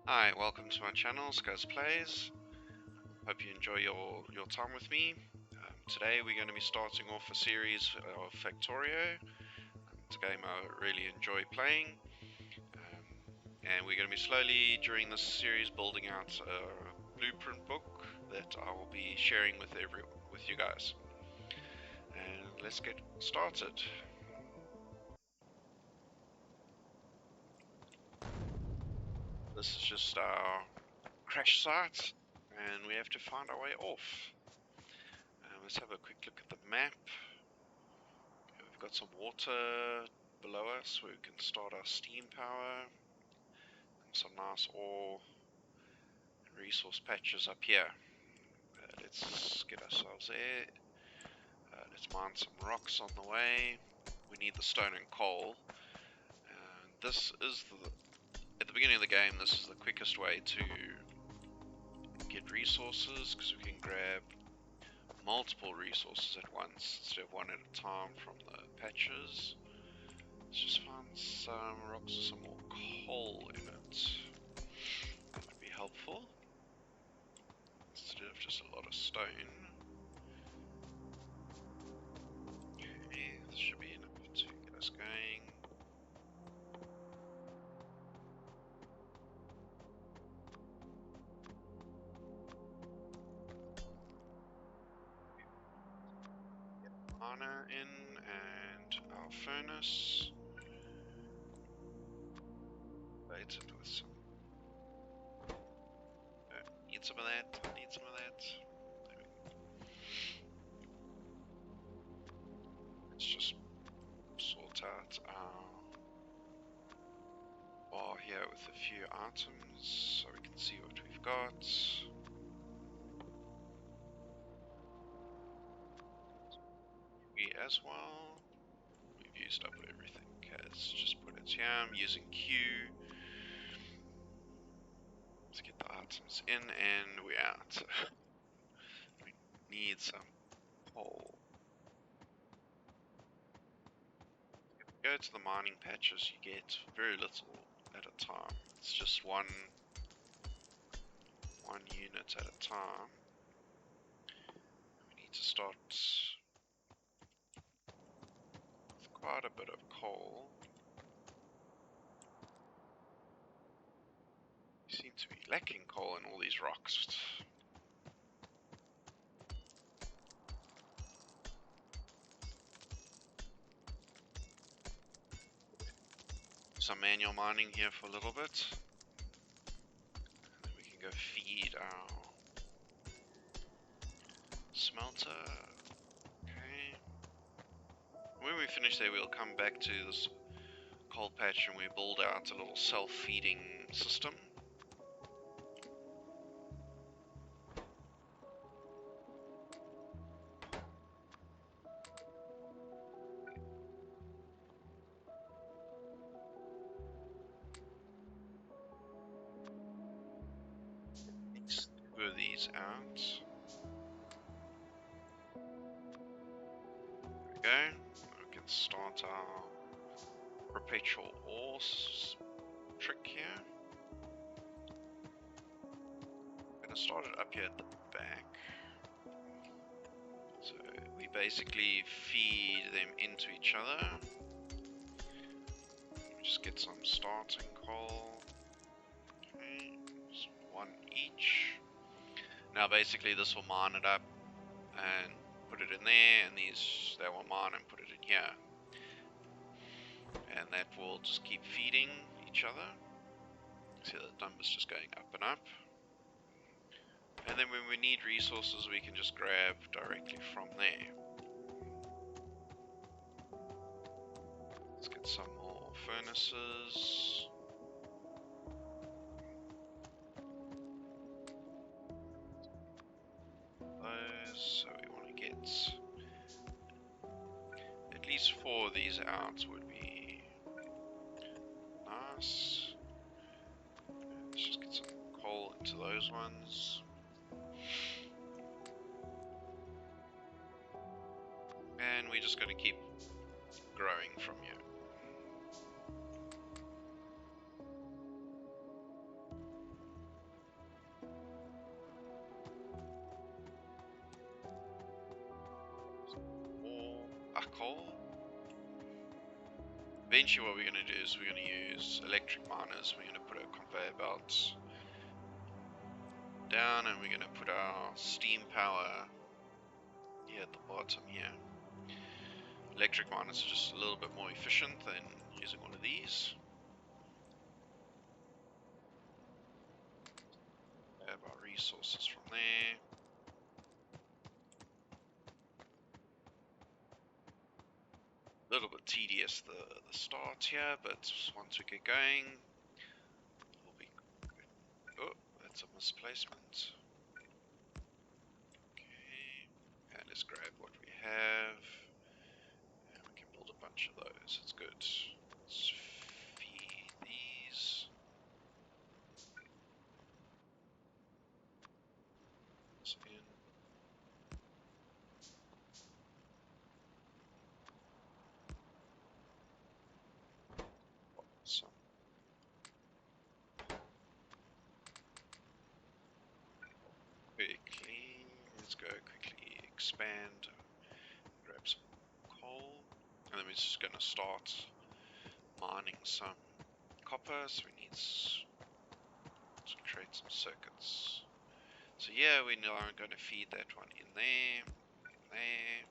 Hi, welcome to my channel, Skuzz Plays. Hope you enjoy your time with me. Today we're going to be starting off a series of Factorio. It's a game I really enjoy playing. And we're going to be slowly, during this series, building out a blueprint book that I will be sharing with you guys. And let's get started. This is just our crash site, and we have to find our way off. Let's have a quick look at the map. We've got some water below us where we can start our steam power. Some nice ore and resource patches up here. Let's get ourselves there. Let's mine some rocks on the way. We need the stone and coal. This is at the beginning of the game, this is the quickest way to get resources, because we can grab multiple resources at once instead of one at a time from the patches. Let's just find some rocks with some more coal in it. That would be helpful instead of just a lot of stone. Okay, this should be enough to get us going. Miner in and our furnace. Bait it with some. Need some of that. Need some of that. Let's just sort out our bar here with a few items so we can see what we've got. As well. We've used up everything. Okay, let's just put it here. I'm using Q. Let's get the items in and we're out. We need some coal. If you go to the mining patches, you get very little at a time. It's just one unit at a time. We need to start with quite a bit of coal. We seem to be lacking coal in all these rocks. Some manual mining here for a little bit. And then we can go feed our smelter. Okay. When we finish there, we'll come back to this coal patch and we build out a little self-feeding system. Let's clear these out. There we go. We can start our perpetual ore trick here. I'm gonna start it up here at the back. So we basically feed them into each other. We just get some starting coal. Okay, just one each. Now basically this will mine it up and put it in there, and these they will mine and put it in here. And that will just keep feeding each other. See the numbers just going up and up. And then when we need resources, we can just grab directly from there. Let's get some more furnaces. Those, so we want to get at least 4 of these out would be nice. Let's just get some coal into those ones. And we're just going to keep growing from here. eventually what we're going to do is we're going to use electric miners. We're going to put a conveyor belt down, and we're going to put our steam power here at the bottom here. Electric miners are just a little bit more efficient than using one of these. Grab our resources from there. A little bit tedious the start here, but once we get going, we'll be good. Oh, that's a misplacement. Okay, and let's grab what we have, and we can build a bunch of those. It's good. Let's feed these. In. Some quickly. Let's go quickly expand. Grab some coal, and then we're just gonna start mining some copper. So we need to create some circuits. So yeah, we are going to feed that one in there, and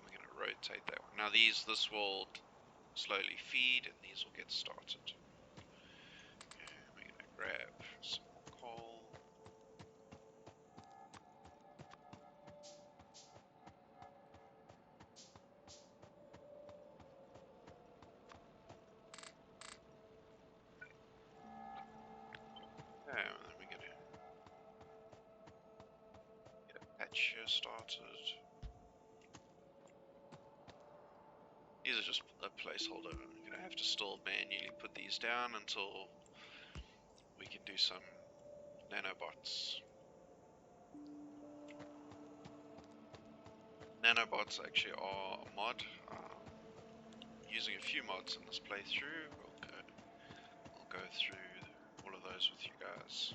we're going to rotate that one. Now this will slowly feed, and these will get started. And we're going to grab some more coal. And then we're going to get a patch here started. These are just a placeholder. We're going to have to still manually put these down until we can do some nanobots. Nanobots actually are a mod. Using a few mods in this playthrough, I'll go through all of those with you guys.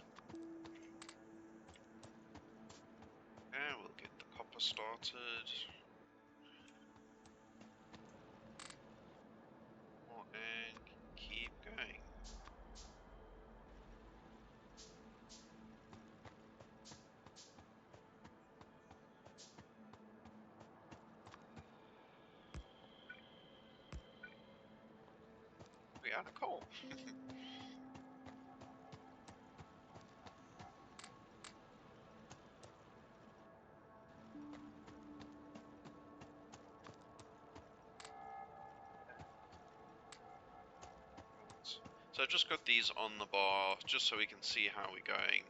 And we'll get the copper started. And keep going. We are the coal. So I've just got these on the bar just so we can see how we're going.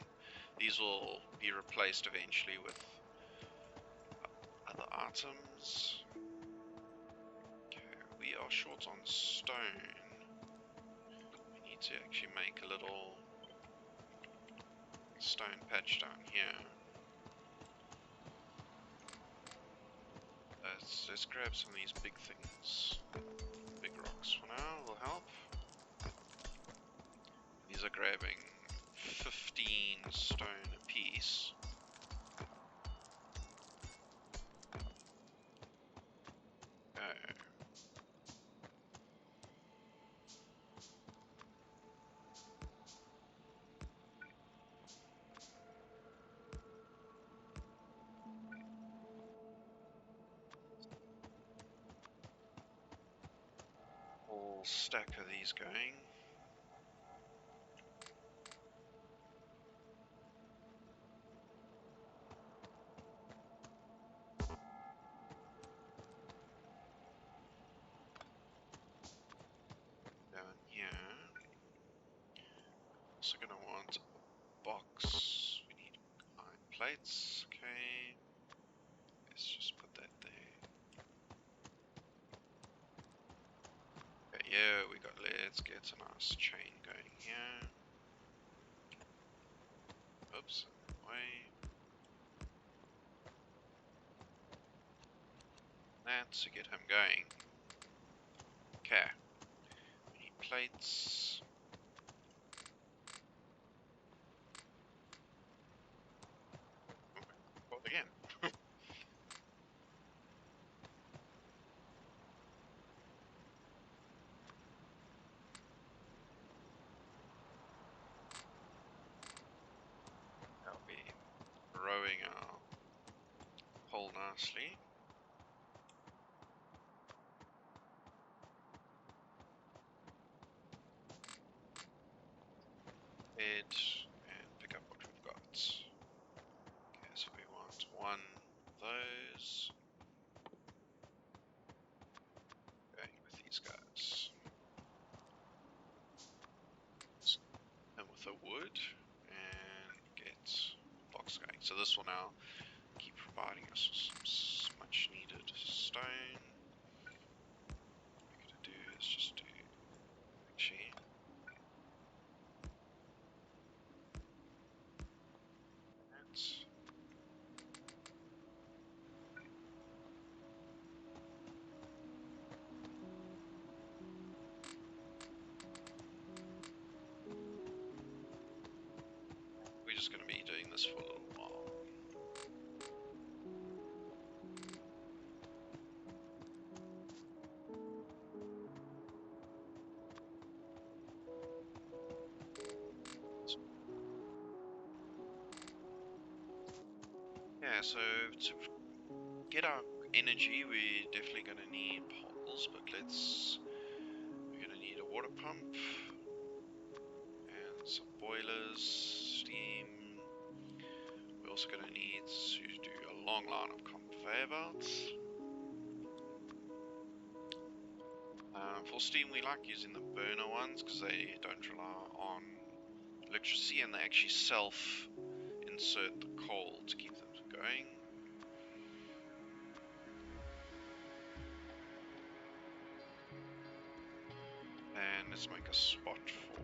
These will be replaced eventually with other items. Okay, we are short on stone. We need to actually make a little stone patch down here. Let's grab some of these big things. Big rocks for now will help. These are grabbing 15 stone a piece. Okay. Whole stack of these going. Down here. Also gonna want a box. We need iron plates. Okay. Let's just put that there. Okay, yeah, let's get a nice chain going here. Oops, way. That to get him going. Okay. We need plates. Well, again. coal nicely. Head and pick up what we've got. Okay, so we want one of those. Going with these guys. And with the wood and get box going. So this will now keep providing us with some much needed stone. What we're going to do is just do actually that. We're just going to be doing this for a little while. Yeah, so to get our energy, we're definitely going to need poles, but we're going to need a water pump and some boilers, steam. We're also going to need to do a long line of conveyor belts. For steam, we like using the burner ones because they don't rely on electricity and they actually self-insert the coal to keep them going. And let's make a spot for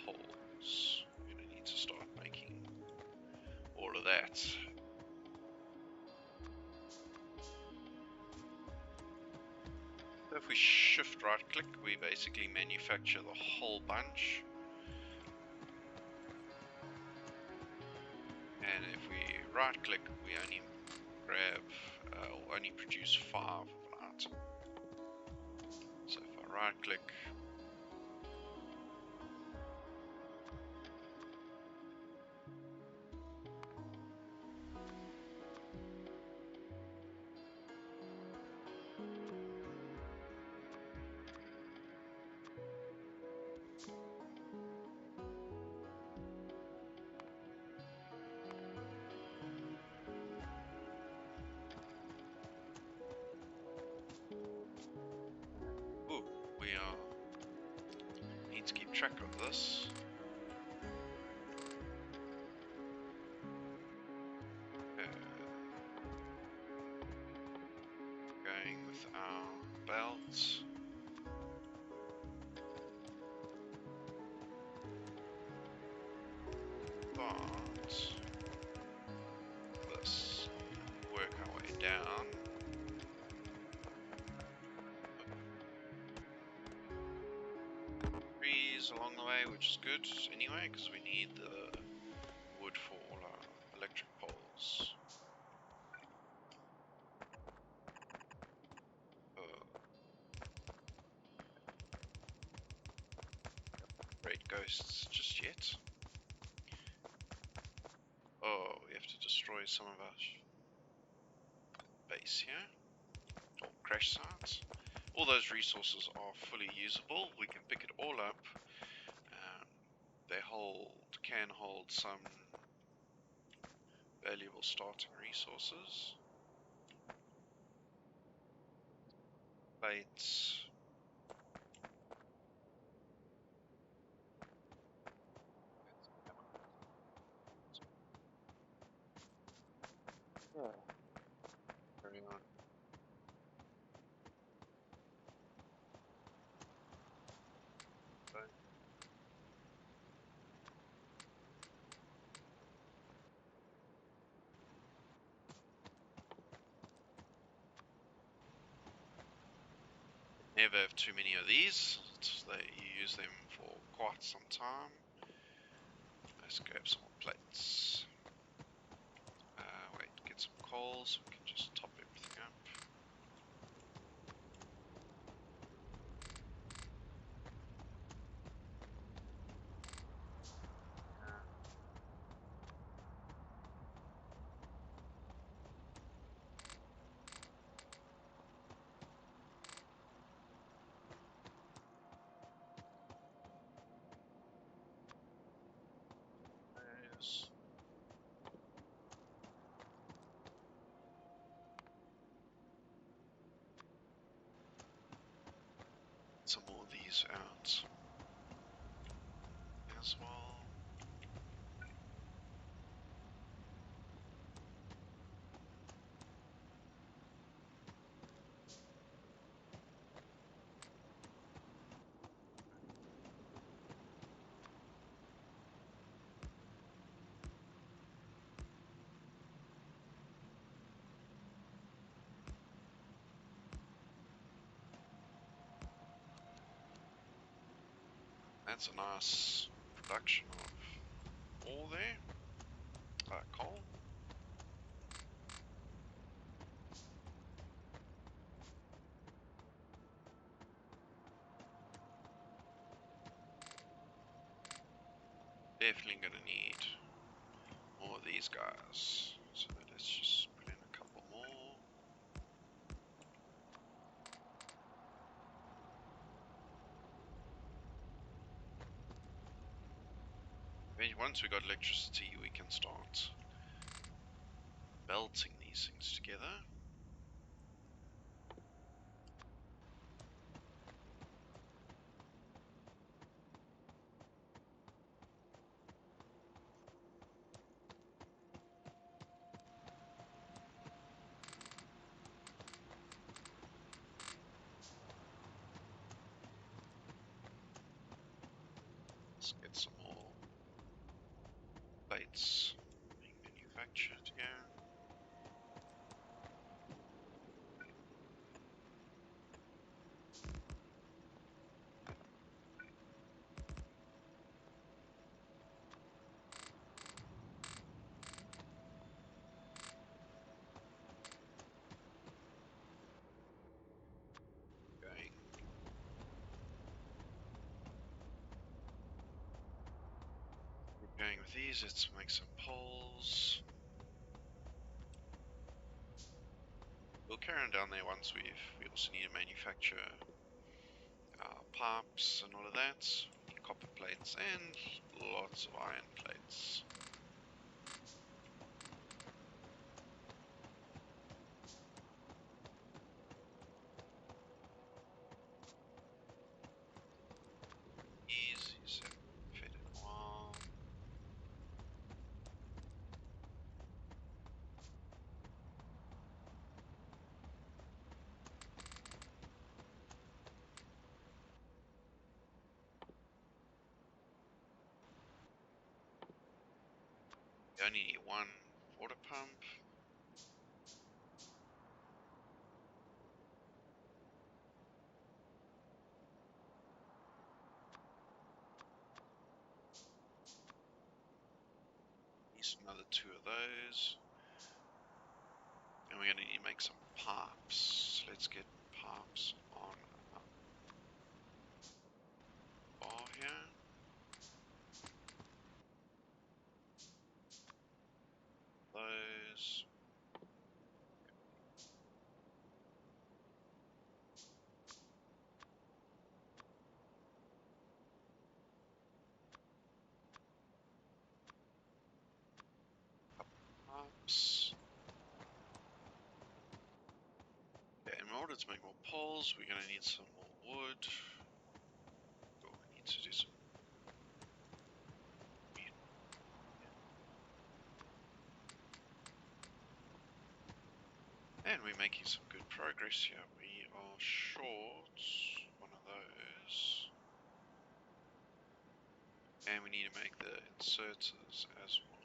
poles. We're going to need to start making all of that. So if we shift right click, we basically manufacture the whole bunch. And if we right click, we only grab, or only produce 5 of an item. So if I right click, ooh, we need to keep track of this. Going with our belts. But this, work our way down. Trees along the way, which is good anyway, because we need the wood for all our electric poles. Great ghosts just yet. Oh, we have to destroy some of our base here, or crash sites. All those resources are fully usable. We can pick it all up. They can hold some valuable starting resources. Plates. Yeah. Carry on. Never have too many of these. You use them for quite some time. Let's grab some more plates. Wait, get some coals. We can just top everything up. some more of these out as well. That's a nice production of ore there. Coal. Definitely gonna need more of these guys. So let's just put in a couple more. Once we got electricity, we can start belting these things together. Let's get some more plates being manufactured here. Going with these, let's make some poles. We'll carry on down there once we also need to manufacture pipes and all of that. Copper plates and lots of iron plates. Easy, so fit in a while. You only need one water pump. Need another 2 of those. And we're going to need to make some pipes. Let's get pipes on a bar here. Those. Pipes. Yeah, in order to make more poles, we're going to need some more wood. Oh, we need to do some. And we're making some good progress here. We are short one of those. And we need to make the inserters as well.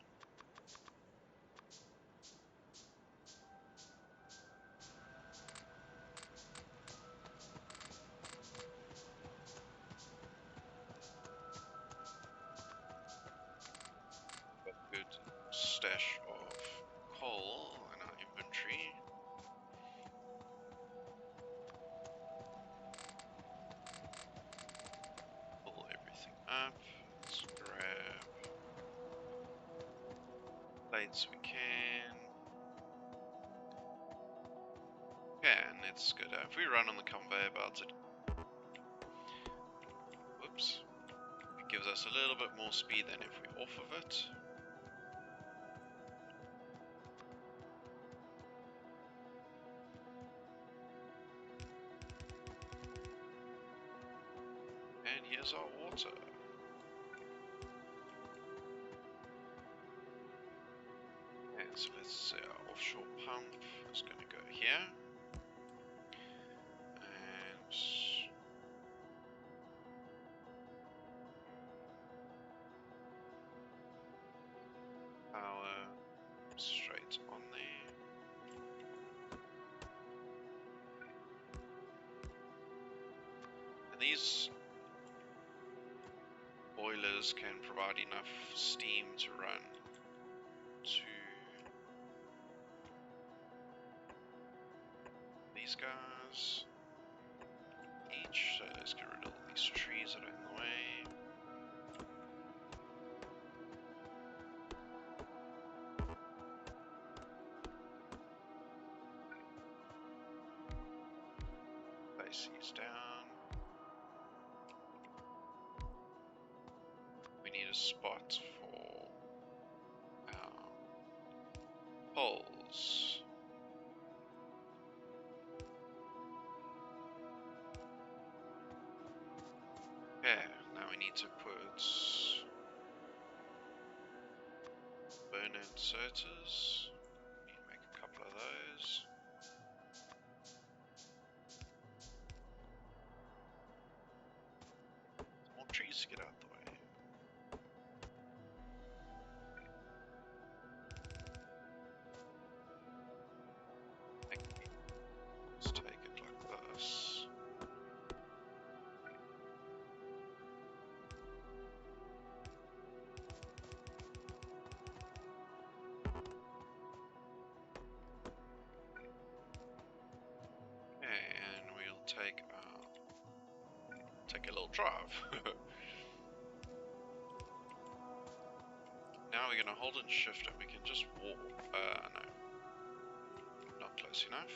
Got a good stash of coal in our inventory. Pull everything up. Let's grab plates we can. Yeah, and it's good. If we run on the conveyor belts, whoops, it gives us a little bit more speed than if we're off of it. so let's say our offshore pump is going to go here. And power straight on there. And these boilers can provide enough steam to run to these guys each. So let's get rid of all these trees that are in the way. Place these down. We need a spot for our poles. Okay, now we need to put burner inserters. We need to make a couple of those. More trees to get out the way. Let's take it like this. And we'll take a little drive. Now we're gonna hold and shift and we can just walk. No, not close enough.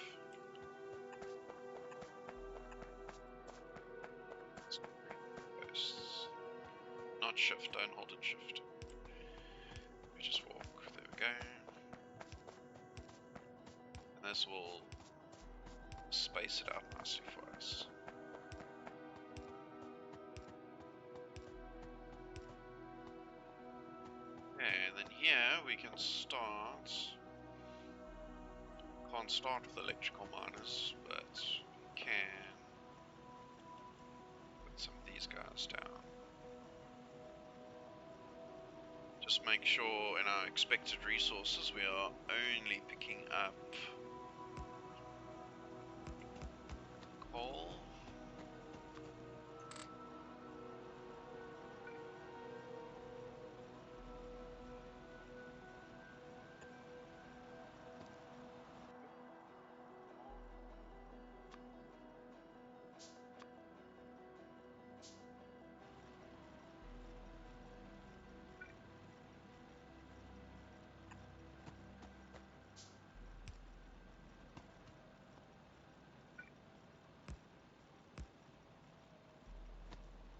Not shift, don't hold and shift. We just walk, there we go. And this will space it out nicely for us. Okay, and then here we can start. Can't start with electrical miners, but we can put some of these guys down. Just make sure in our expected resources we are only picking up coal.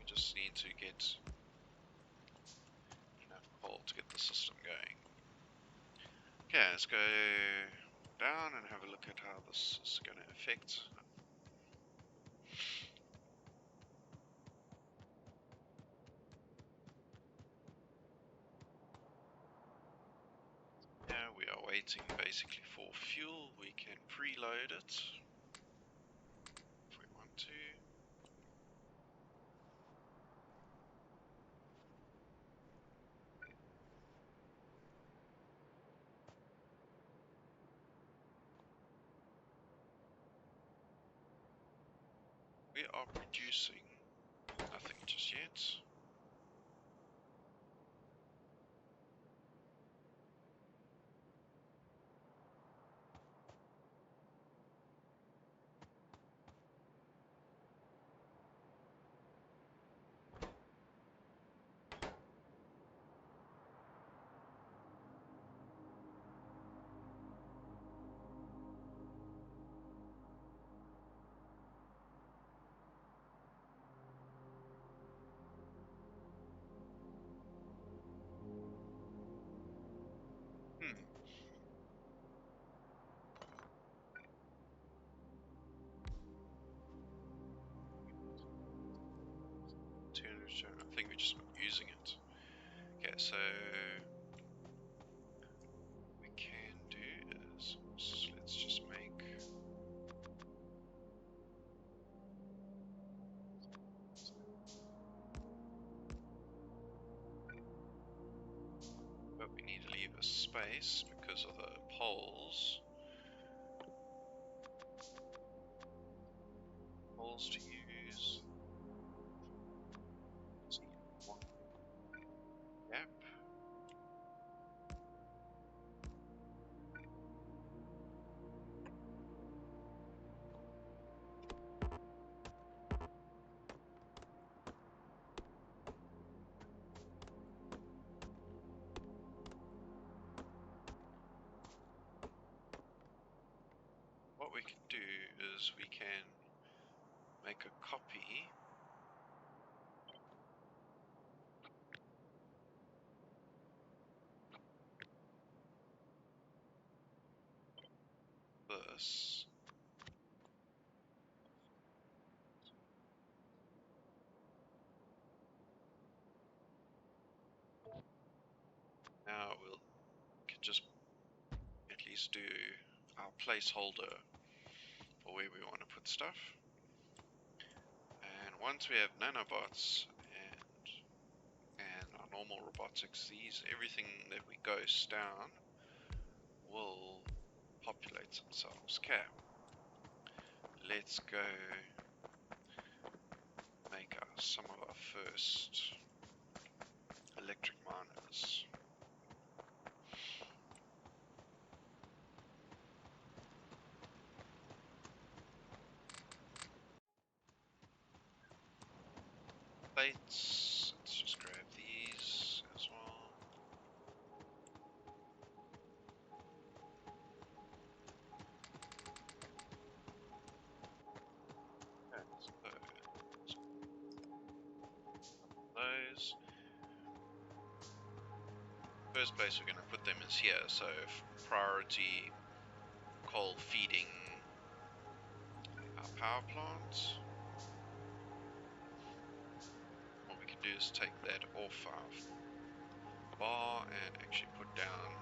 Just need to get enough coal to get the system going. Okay, let's go down and have a look at how this is going to affect. Yeah, we are waiting basically for fuel. We can preload it if we want to. We are producing nothing just yet. I think we're just not using it. Okay, so we can But we need to leave a space because of the poles. Poles to use. Let's see, one gap. What we can do is we can make a copy of this. Now we'll can just at least do our placeholder for where we want to put stuff. And once we have nanobots and our normal robotics, everything that we ghost down will populate themselves. Okay, let's go make some of our first electric miners. Plates, let's just grab these as well. Those. First place we're going to put them is here, so priority coal feeding our power plants. What we can do is take that off our bar and actually put down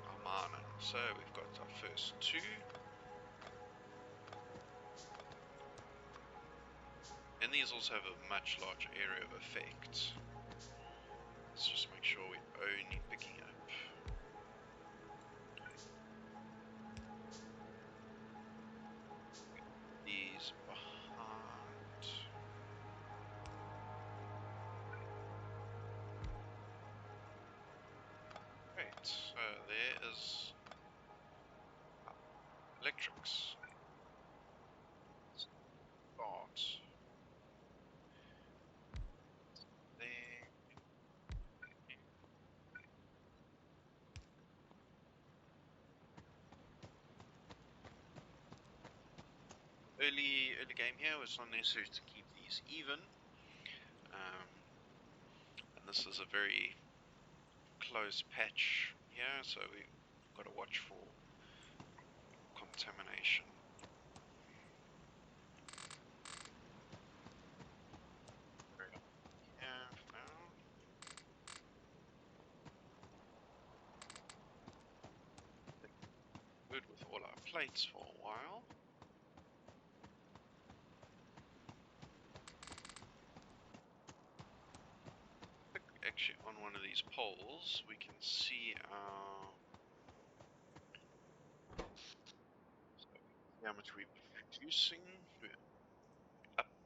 our miner. So we've got our first two. And these also have a much larger area of effect. Let's just make sure we're only picking up these behind. Great, so there is electrics. Start there. Early game here was not necessary to keep these even, and this is a very close patch here, so we've got to watch for contamination. Yeah, for now. Good with all our plates for a while. Actually, on one of these poles, we can see how much we're producing.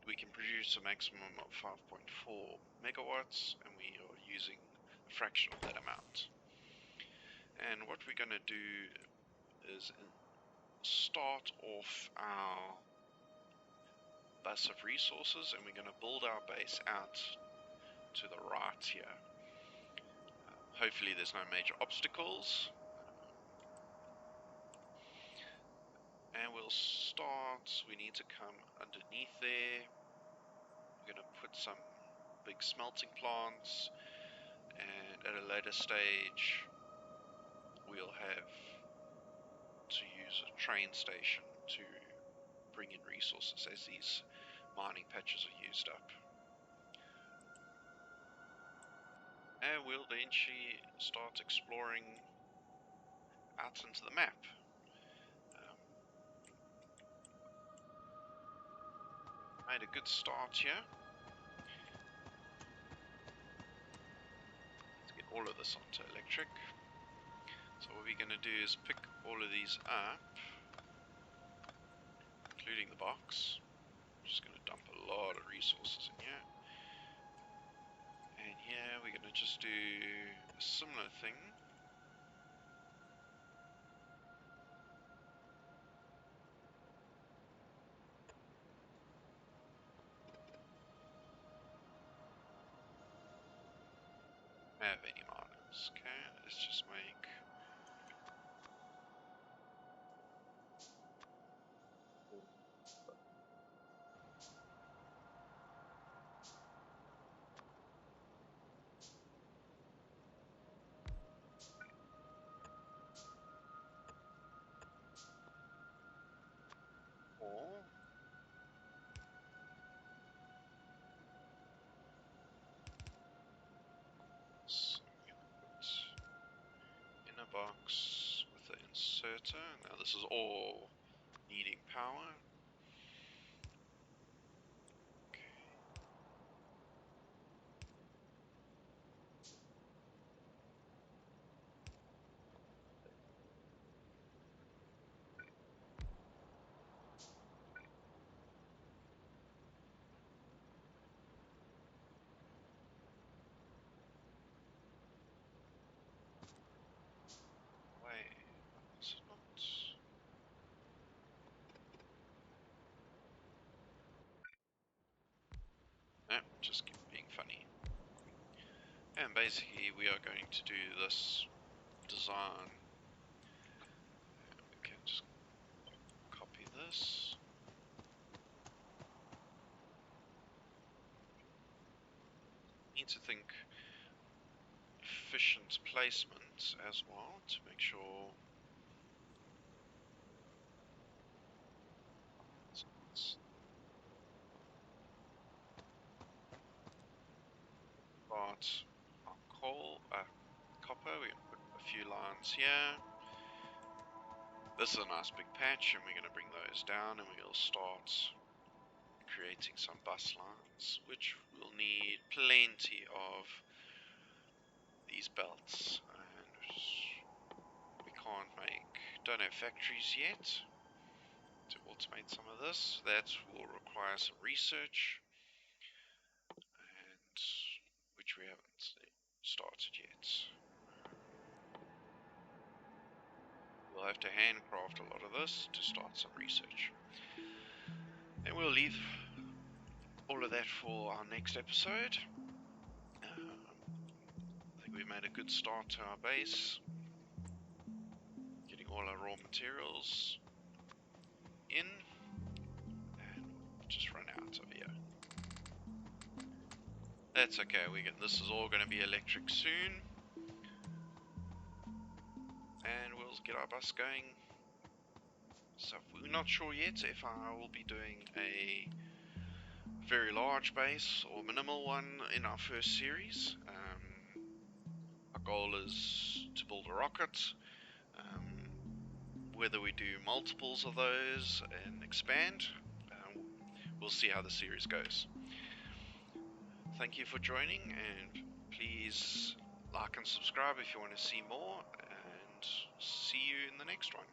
We can produce a maximum of 5.4 megawatts, and we are using a fraction of that amount. And what we're going to do is start off our bus of resources, and we're going to build our base out to the right here. Hopefully there's no major obstacles. And we'll start, we need to come underneath there. We're going to put some big smelting plants, and at a later stage we'll have to use a train station to bring in resources as these mining patches are used up. And we'll eventually start exploring out into the map. Made a good start here. Let's get all of this onto electric. So what we're going to do is pick all of these up, including the box. I'm just going to dump a lot of resources in here. And here we're going to just do a similar thing. Have any miners? Okay, let's just make four. So I'm going to put in a box with the inserter. Now this is all needing power. Wait, is it not? No, just being funny. And basically we are going to do this design. We can just copy this. Need to think efficient placement as well to make sure it's got our copper. We're going to put a few lines here. This is a nice big patch, and we're going to bring those down, and we'll start creating some bus lines, which will need plenty of these belts. And we don't have factories yet to automate some of this. That will require some research, and which we haven't started yet. We'll have to handcraft a lot of this to start some research. And we'll leave all of that for our next episode. I think we made a good start to our base. Getting all our raw materials in. And we'll just run out of here. That's okay, this is all going to be electric soon. And we'll get our bus going. So we're not sure yet if I will be doing a very large base or minimal one in our first series. Our goal is to build a rocket. Whether we do multiples of those and expand, we'll see how the series goes. Thank you for joining, and please like and subscribe if you want to see more, and see you in the next one.